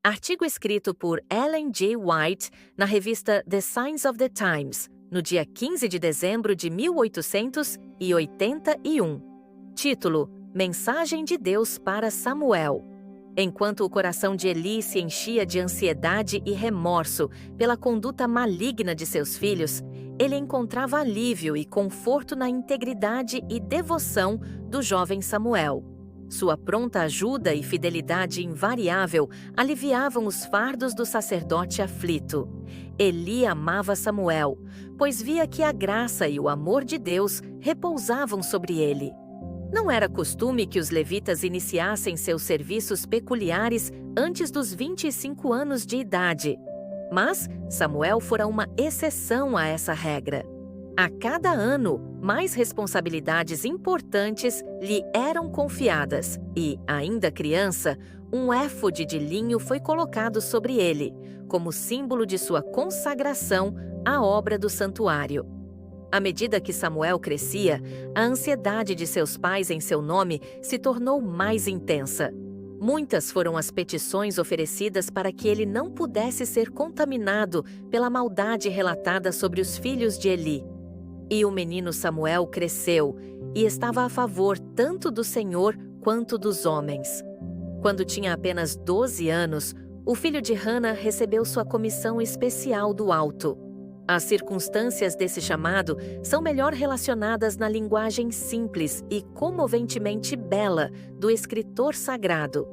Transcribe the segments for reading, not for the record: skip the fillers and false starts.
Artigo escrito por Ellen G. White na revista The Signs of the Times, no dia 15 de dezembro de 1881. Título: Mensagem de Deus para Samuel. Enquanto o coração de Eli se enchia de ansiedade e remorso pela conduta maligna de seus filhos, ele encontrava alívio e conforto na integridade e devoção do jovem Samuel. Sua pronta ajuda e fidelidade invariável aliviavam os fardos do sacerdote aflito. Eli amava Samuel, pois via que a graça e o amor de Deus repousavam sobre ele. Não era costume que os levitas iniciassem seus serviços peculiares antes dos 25 anos de idade. Mas Samuel fora uma exceção a essa regra. A cada ano, mais responsabilidades importantes lhe eram confiadas e, ainda criança, um éfode de linho foi colocado sobre ele, como símbolo de sua consagração à obra do santuário. À medida que Samuel crescia, a ansiedade de seus pais em seu nome se tornou mais intensa. Muitas foram as petições oferecidas para que ele não pudesse ser contaminado pela maldade relatada sobre os filhos de Eli. E o menino Samuel cresceu e estava a favor tanto do Senhor quanto dos homens. Quando tinha apenas 12 anos, o filho de Hana recebeu sua comissão especial do alto. As circunstâncias desse chamado são melhor relacionadas na linguagem simples e comoventemente bela do escritor sagrado.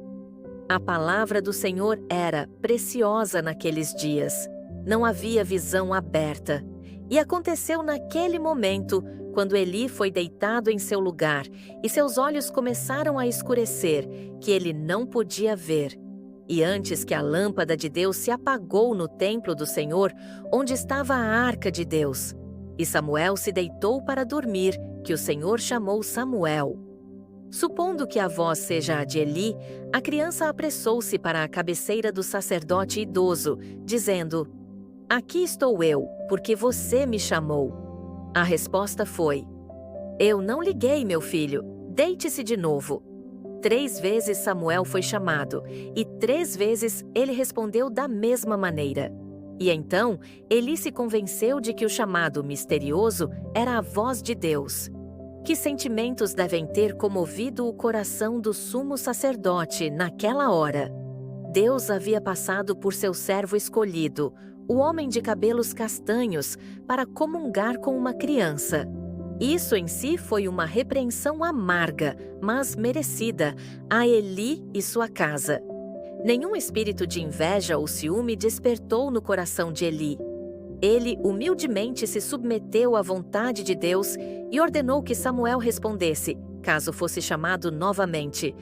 A palavra do Senhor era preciosa naqueles dias. Não havia visão aberta. E aconteceu naquele momento, quando Eli foi deitado em seu lugar e seus olhos começaram a escurecer, que ele não podia ver. E antes que a lâmpada de Deus se apagou no templo do Senhor, onde estava a arca de Deus. E Samuel se deitou para dormir, que o Senhor chamou Samuel. Supondo que a voz seja a de Eli, a criança apressou-se para a cabeceira do sacerdote idoso, dizendo: "Aqui estou eu, porque você me chamou." A resposta foi: "Eu não liguei, meu filho. Deite-se de novo." 3 vezes Samuel foi chamado, e 3 vezes ele respondeu da mesma maneira. E então, Eli se convenceu de que o chamado misterioso era a voz de Deus. Que sentimentos devem ter comovido o coração do sumo sacerdote naquela hora? Deus havia passado por seu servo escolhido, o homem de cabelos castanhos, para comungar com uma criança. Isso em si foi uma repreensão amarga, mas merecida, a Eli e sua casa. Nenhum espírito de inveja ou ciúme despertou no coração de Eli. Ele humildemente se submeteu à vontade de Deus e ordenou que Samuel respondesse, caso fosse chamado novamente: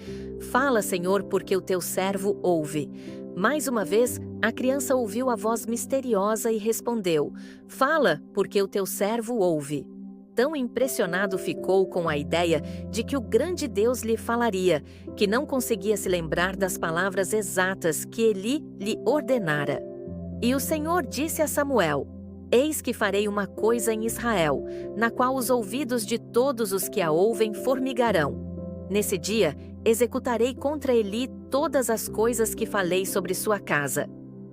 "Fala, Senhor, porque o teu servo ouve." Mais uma vez, a criança ouviu a voz misteriosa e respondeu: "Fala, porque o teu servo ouve." Tão impressionado ficou com a ideia de que o grande Deus lhe falaria, que não conseguia se lembrar das palavras exatas que Eli lhe ordenara. E o Senhor disse a Samuel: "Eis que farei uma coisa em Israel, na qual os ouvidos de todos os que a ouvem formigarão. Nesse dia, executarei contra Eli todas as coisas que falei sobre sua casa.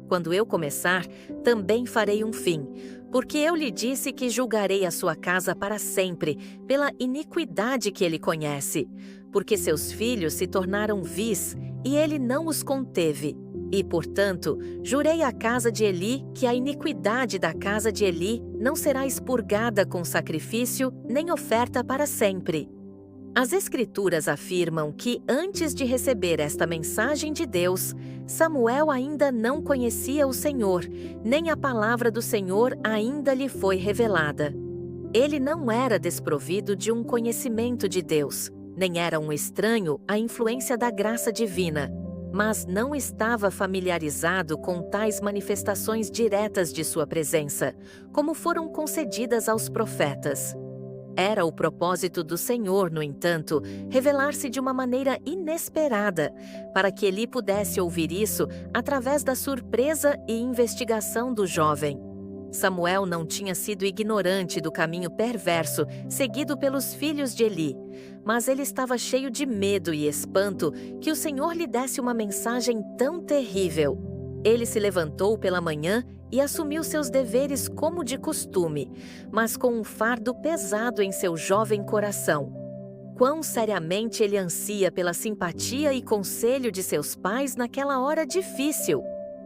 Quando eu começar, também farei um fim, porque eu lhe disse que julgarei a sua casa para sempre, pela iniquidade que ele conhece, porque seus filhos se tornaram vis, e ele não os conteve. E, portanto, jurei à casa de Eli que a iniquidade da casa de Eli não será expurgada com sacrifício nem oferta para sempre." As Escrituras afirmam que, antes de receber esta mensagem de Deus, Samuel ainda não conhecia o Senhor, nem a palavra do Senhor ainda lhe foi revelada. Ele não era desprovido de um conhecimento de Deus, nem era um estranho à influência da graça divina, mas não estava familiarizado com tais manifestações diretas de sua presença, como foram concedidas aos profetas. Era o propósito do Senhor, no entanto, revelar-se de uma maneira inesperada, para que Eli pudesse ouvir isso através da surpresa e investigação do jovem. Samuel não tinha sido ignorante do caminho perverso seguido pelos filhos de Eli, mas ele estava cheio de medo e espanto que o Senhor lhe desse uma mensagem tão terrível. Ele se levantou pela manhã e assumiu seus deveres como de costume, mas com um fardo pesado em seu jovem coração. Quão seriamente ele ansia pela simpatia e conselho de seus pais naquela hora difícil!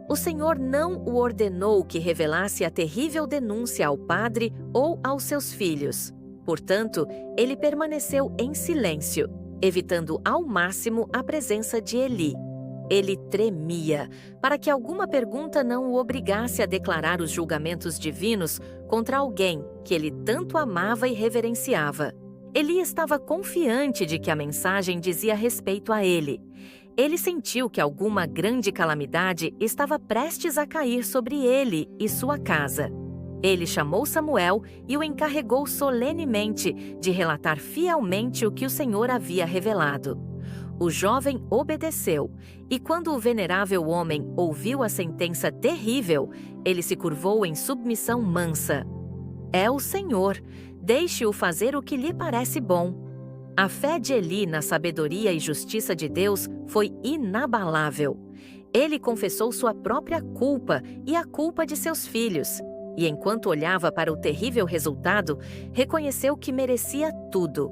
O Senhor não o ordenou que revelasse a terrível denúncia ao padre ou aos seus filhos. Portanto, ele permaneceu em silêncio, evitando ao máximo a presença de Eli. Ele tremia, para que alguma pergunta não o obrigasse a declarar os julgamentos divinos contra alguém que ele tanto amava e reverenciava. Eli estava confiante de que a mensagem dizia respeito a ele. Ele sentiu que alguma grande calamidade estava prestes a cair sobre ele e sua casa. Ele chamou Samuel e o encarregou solenemente de relatar fielmente o que o Senhor havia revelado. O jovem obedeceu, e quando o venerável homem ouviu a sentença terrível, ele se curvou em submissão mansa. É o Senhor, deixe-o fazer o que lhe parece bom. A fé de Eli na sabedoria e justiça de Deus foi inabalável. Ele confessou sua própria culpa e a culpa de seus filhos, e enquanto olhava para o terrível resultado, reconheceu que merecia tudo.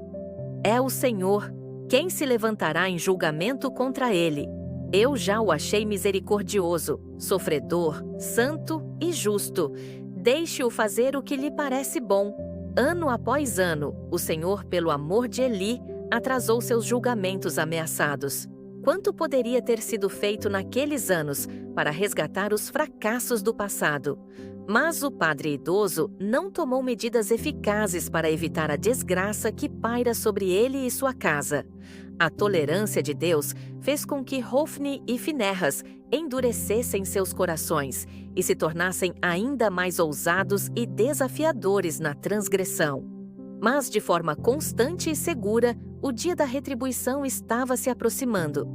É o Senhor. Quem se levantará em julgamento contra ele? Eu já o achei misericordioso, sofredor, santo e justo. Deixe-o fazer o que lhe parece bom. Ano após ano, o Senhor, pelo amor de Eli, atrasou seus julgamentos ameaçados. Quanto poderia ter sido feito naqueles anos para resgatar os fracassos do passado? Mas o padre idoso não tomou medidas eficazes para evitar a desgraça que paira sobre ele e sua casa. A tolerância de Deus fez com que Hofni e Finéias endurecessem seus corações e se tornassem ainda mais ousados e desafiadores na transgressão. Mas, de forma constante e segura, o dia da retribuição estava se aproximando.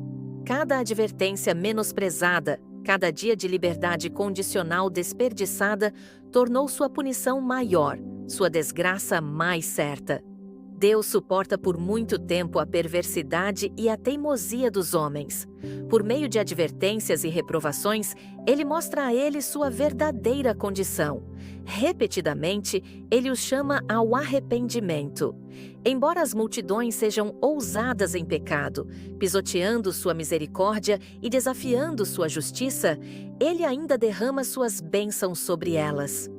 Cada advertência menosprezada, cada dia de liberdade condicional desperdiçada, tornou sua punição maior, sua desgraça mais certa. Deus suporta por muito tempo a perversidade e a teimosia dos homens. Por meio de advertências e reprovações, Ele mostra a eles sua verdadeira condição. Repetidamente, Ele os chama ao arrependimento. Embora as multidões sejam ousadas em pecado, pisoteando sua misericórdia e desafiando sua justiça, Ele ainda derrama suas bênçãos sobre elas.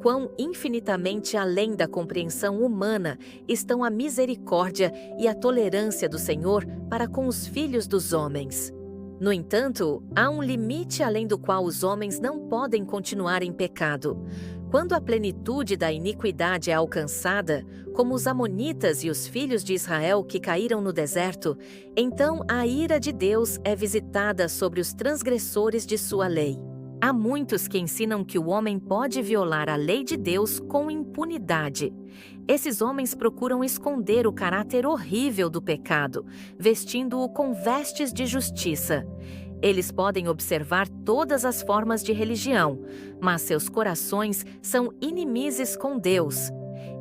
Quão infinitamente além da compreensão humana estão a misericórdia e a tolerância do Senhor para com os filhos dos homens. No entanto, há um limite além do qual os homens não podem continuar em pecado. Quando a plenitude da iniquidade é alcançada, como os amonitas e os filhos de Israel que caíram no deserto, então a ira de Deus é visitada sobre os transgressores de sua lei. Há muitos que ensinam que o homem pode violar a lei de Deus com impunidade. Esses homens procuram esconder o caráter horrível do pecado, vestindo-o com vestes de justiça. Eles podem observar todas as formas de religião, mas seus corações são inimizes com Deus.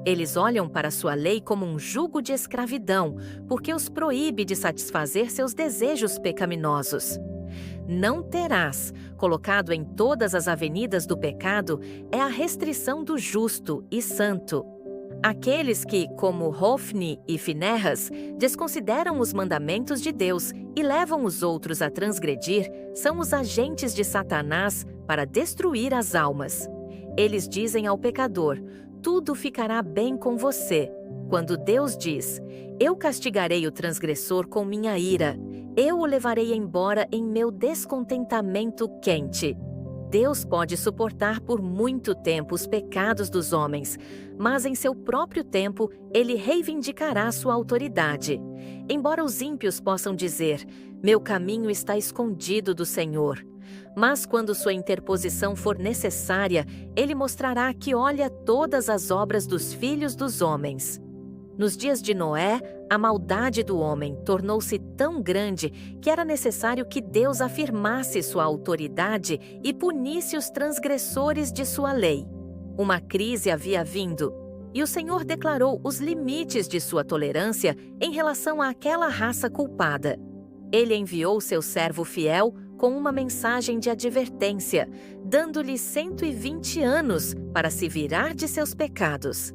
Eles olham para sua lei como um jugo de escravidão, porque os proíbe de satisfazer seus desejos pecaminosos. Não terás, colocado em todas as avenidas do pecado, é a restrição do justo e santo. Aqueles que, como Hofni e Finéias, desconsideram os mandamentos de Deus e levam os outros a transgredir, são os agentes de Satanás para destruir as almas. Eles dizem ao pecador: tudo ficará bem com você. Quando Deus diz: eu castigarei o transgressor com minha ira, eu o levarei embora em meu descontentamento quente. Deus pode suportar por muito tempo os pecados dos homens, mas em seu próprio tempo Ele reivindicará sua autoridade. Embora os ímpios possam dizer: meu caminho está escondido do Senhor. Mas quando sua interposição for necessária, Ele mostrará que olha todas as obras dos filhos dos homens. Nos dias de Noé, a maldade do homem tornou-se tão grande que era necessário que Deus afirmasse sua autoridade e punisse os transgressores de sua lei. Uma crise havia vindo, e o Senhor declarou os limites de sua tolerância em relação àquela raça culpada. Ele enviou seu servo fiel, com uma mensagem de advertência, dando-lhe 120 anos para se virar de seus pecados.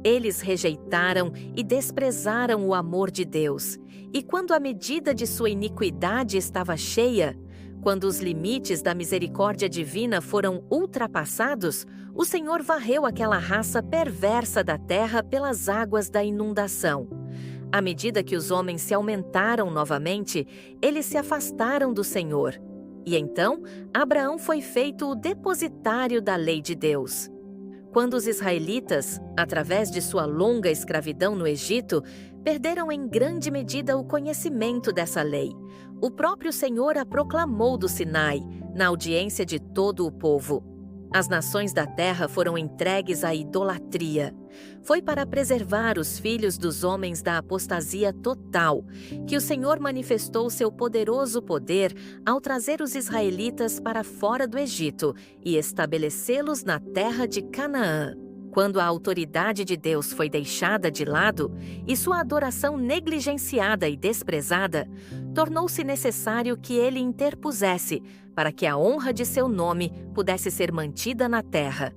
Eles rejeitaram e desprezaram o amor de Deus, e quando a medida de sua iniquidade estava cheia, quando os limites da misericórdia divina foram ultrapassados, o Senhor varreu aquela raça perversa da terra pelas águas da inundação. À medida que os homens se aumentaram novamente, eles se afastaram do Senhor. E então, Abraão foi feito o depositário da lei de Deus. Quando os israelitas, através de sua longa escravidão no Egito, perderam em grande medida o conhecimento dessa lei, o próprio Senhor a proclamou do Sinai, na audiência de todo o povo. As nações da terra foram entregues à idolatria. Foi para preservar os filhos dos homens da apostasia total que o Senhor manifestou seu poderoso poder ao trazer os israelitas para fora do Egito e estabelecê-los na terra de Canaã. Quando a autoridade de Deus foi deixada de lado e sua adoração negligenciada e desprezada, tornou-se necessário que ele interpusesse para que a honra de seu nome pudesse ser mantida na terra.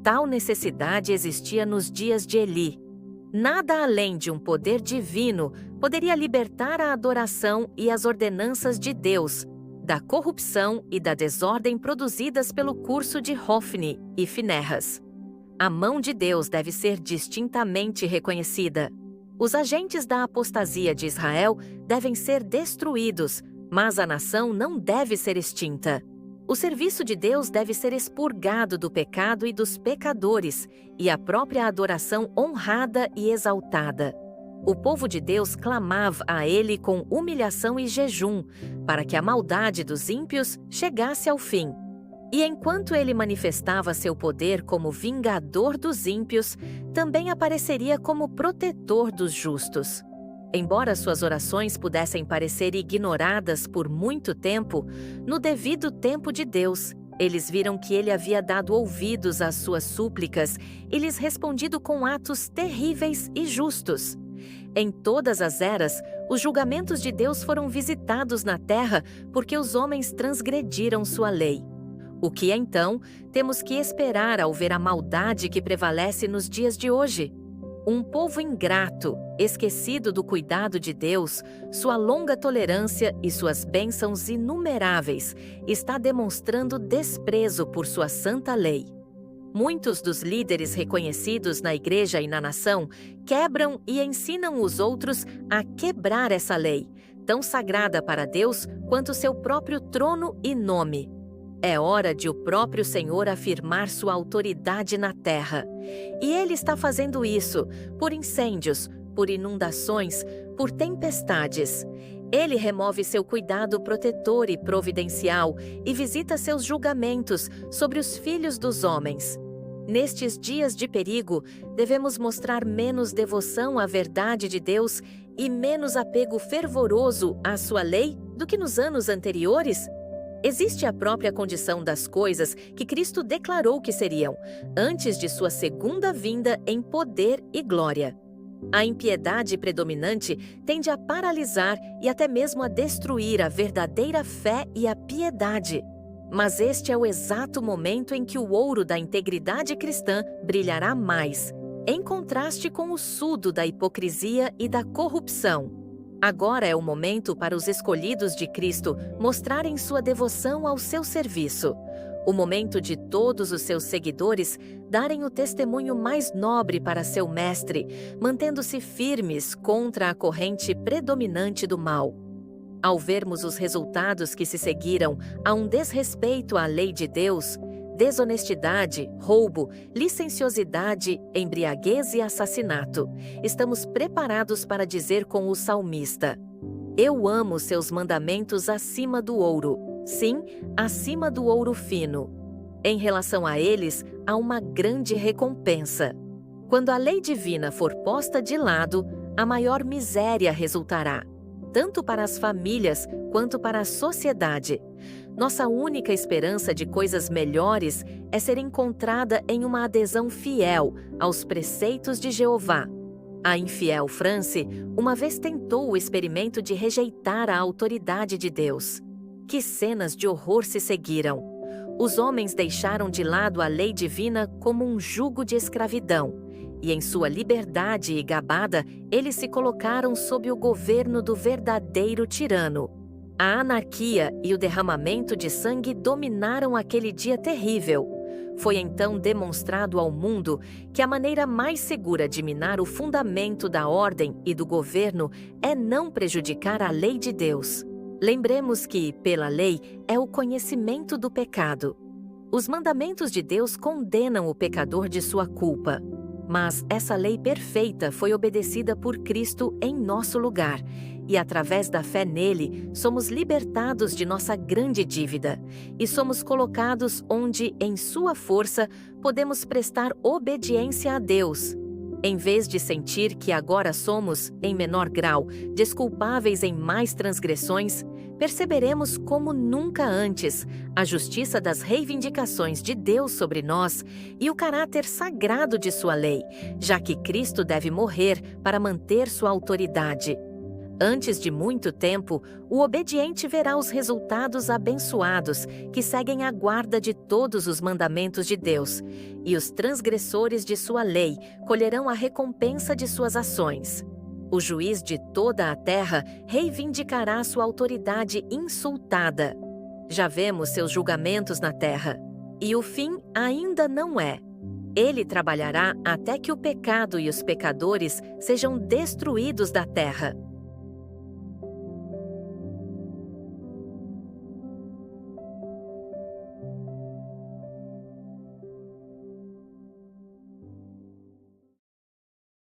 Tal necessidade existia nos dias de Eli. Nada além de um poder divino poderia libertar a adoração e as ordenanças de Deus da corrupção e da desordem produzidas pelo curso de Hofni e Finéias. A mão de Deus deve ser distintamente reconhecida. Os agentes da apostasia de Israel devem ser destruídos, mas a nação não deve ser extinta. O serviço de Deus deve ser expurgado do pecado e dos pecadores, e a própria adoração honrada e exaltada. O povo de Deus clamava a ele com humilhação e jejum, para que a maldade dos ímpios chegasse ao fim. E enquanto ele manifestava seu poder como vingador dos ímpios, também apareceria como protetor dos justos. Embora suas orações pudessem parecer ignoradas por muito tempo, no devido tempo de Deus, eles viram que ele havia dado ouvidos às suas súplicas e lhes respondido com atos terríveis e justos. Em todas as eras, os julgamentos de Deus foram visitados na terra porque os homens transgrediram sua lei. O que, então, temos que esperar ao ver a maldade que prevalece nos dias de hoje? Um povo ingrato, esquecido do cuidado de Deus, sua longa tolerância e suas bênçãos inumeráveis, está demonstrando desprezo por sua santa lei. Muitos dos líderes reconhecidos na igreja e na nação quebram e ensinam os outros a quebrar essa lei, tão sagrada para Deus quanto seu próprio trono e nome. É hora de o próprio Senhor afirmar sua autoridade na terra. E Ele está fazendo isso por incêndios, por inundações, por tempestades. Ele remove seu cuidado protetor e providencial e visita seus julgamentos sobre os filhos dos homens. Nestes dias de perigo, devemos mostrar menos devoção à verdade de Deus e menos apego fervoroso à sua lei do que nos anos anteriores? Existe a própria condição das coisas que Cristo declarou que seriam, antes de sua segunda vinda em poder e glória. A impiedade predominante tende a paralisar e até mesmo a destruir a verdadeira fé e a piedade. Mas este é o exato momento em que o ouro da integridade cristã brilhará mais, em contraste com o sudo da hipocrisia e da corrupção. Agora é o momento para os escolhidos de Cristo mostrarem sua devoção ao seu serviço. O momento de todos os seus seguidores darem o testemunho mais nobre para seu mestre, mantendo-se firmes contra a corrente predominante do mal. Ao vermos os resultados que se seguiram a um desrespeito à lei de Deus, desonestidade, roubo, licenciosidade, embriaguez e assassinato, estamos preparados para dizer com o salmista: Eu amo seus mandamentos acima do ouro, sim, acima do ouro fino. Em relação a eles, há uma grande recompensa. Quando a lei divina for posta de lado, a maior miséria resultará, tanto para as famílias quanto para a sociedade. Nossa única esperança de coisas melhores é ser encontrada em uma adesão fiel aos preceitos de Jeová. A infiel France uma vez tentou o experimento de rejeitar a autoridade de Deus. Que cenas de horror se seguiram! Os homens deixaram de lado a lei divina como um jugo de escravidão, e em sua liberdade e gabada, eles se colocaram sob o governo do verdadeiro tirano. A anarquia e o derramamento de sangue dominaram aquele dia terrível. Foi então demonstrado ao mundo que a maneira mais segura de minar o fundamento da ordem e do governo é não prejudicar a lei de Deus. Lembremos que, pela lei, é o conhecimento do pecado. Os mandamentos de Deus condenam o pecador de sua culpa. Mas essa lei perfeita foi obedecida por Cristo em nosso lugar, e através da fé nele, somos libertados de nossa grande dívida, e somos colocados onde, em sua força, podemos prestar obediência a Deus. Em vez de sentir que agora somos, em menor grau, desculpáveis em mais transgressões, perceberemos como nunca antes a justiça das reivindicações de Deus sobre nós e o caráter sagrado de sua lei, já que Cristo deve morrer para manter sua autoridade. Antes de muito tempo, o obediente verá os resultados abençoados que seguem a guarda de todos os mandamentos de Deus, e os transgressores de sua lei colherão a recompensa de suas ações. O juiz de toda a terra reivindicará sua autoridade insultada. Já vemos seus julgamentos na terra, e o fim ainda não é. Ele trabalhará até que o pecado e os pecadores sejam destruídos da terra.